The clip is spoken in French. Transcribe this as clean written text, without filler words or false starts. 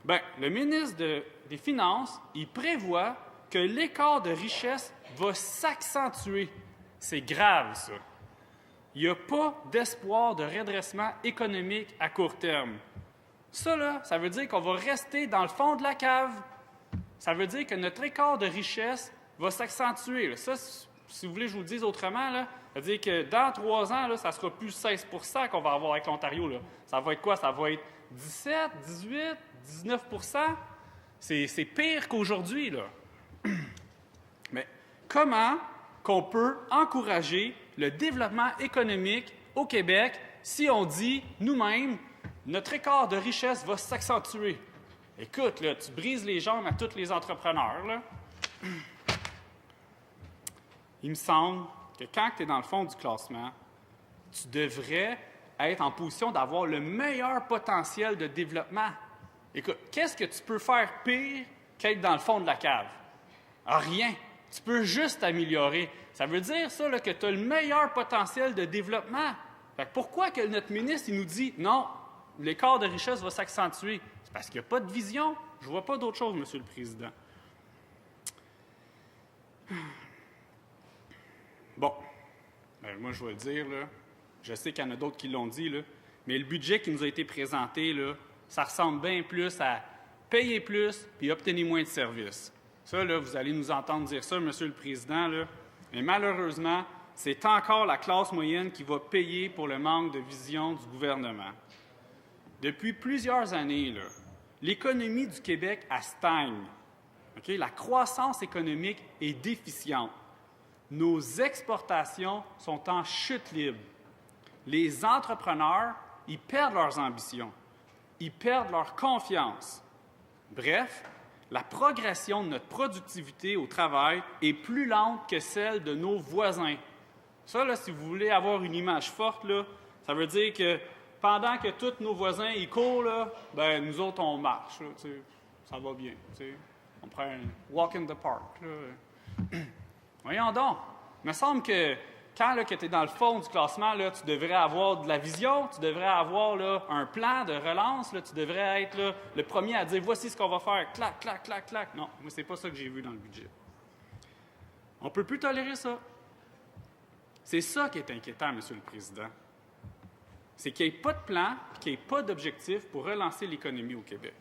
Bien, le ministre des Finances, il prévoit que l'écart de richesse va s'accentuer. C'est grave, ça. Il n'y a pas d'espoir de redressement économique à court terme. Ça, là, ça veut dire qu'on va rester dans le fond de la cave. Ça veut dire que notre écart de richesse va s'accentuer. Là. Ça, si vous voulez que je vous le dise autrement, là, ça veut dire que dans 3 ans, là, ça ne sera plus 16 % qu'on va avoir avec l'Ontario. Là. Ça va être quoi? Ça va être 17, 18, 19 %. C'est pire qu'aujourd'hui, là. Mais comment qu'on peut encourager le développement économique au Québec si on dit nous-mêmes, notre écart de richesse va s'accentuer? Écoute, là, tu brises les jambes à tous les entrepreneurs, là. Il me semble que quand tu es dans le fond du classement, tu devrais être en position d'avoir le meilleur potentiel de développement. Écoute, qu'est-ce que tu peux faire pire qu'être dans le fond de la cave? Ah, rien. Tu peux juste t'améliorer. Ça veut dire, ça, là, que tu as le meilleur potentiel de développement. Fait que pourquoi que notre ministre il nous dit « Non, l'écart de richesse va s'accentuer », c'est parce qu'il n'y a pas de vision. Je ne vois pas d'autre chose, Monsieur le Président. Bon, ben, moi, je vais le dire, là. Je sais qu'il y en a d'autres qui l'ont dit, là, mais le budget qui nous a été présenté, là, ça ressemble bien plus à payer plus puis obtenir moins de services. Ça, là, vous allez nous entendre dire ça, Monsieur le Président, là, mais malheureusement, c'est encore la classe moyenne qui va payer pour le manque de vision du gouvernement. Depuis plusieurs années, là, l'économie du Québec, elle stagne. Okay? La croissance économique est déficiente. Nos exportations sont en chute libre. Les entrepreneurs, ils perdent leurs ambitions. Ils perdent leur confiance. Bref, la progression de notre productivité au travail est plus lente que celle de nos voisins. Ça, là, si vous voulez avoir une image forte, là, ça veut dire que pendant que tous nos voisins ils courent, là, ben, nous autres, on marche. Là, ça va bien. On prend un walk in the park. Là. Voyons donc. Il me semble que quand tu es dans le fond du classement, là, tu devrais avoir de la vision, tu devrais avoir là, un plan de relance, là, tu devrais être là, le premier à dire « Voici ce qu'on va faire, clac, clac, clac, clac ». Non, moi, c'est pas ça que j'ai vu dans le budget. On ne peut plus tolérer ça. C'est ça qui est inquiétant, Monsieur le Président. C'est qu'il n'y ait pas de plan et qu'il n'y ait pas d'objectif pour relancer l'économie au Québec.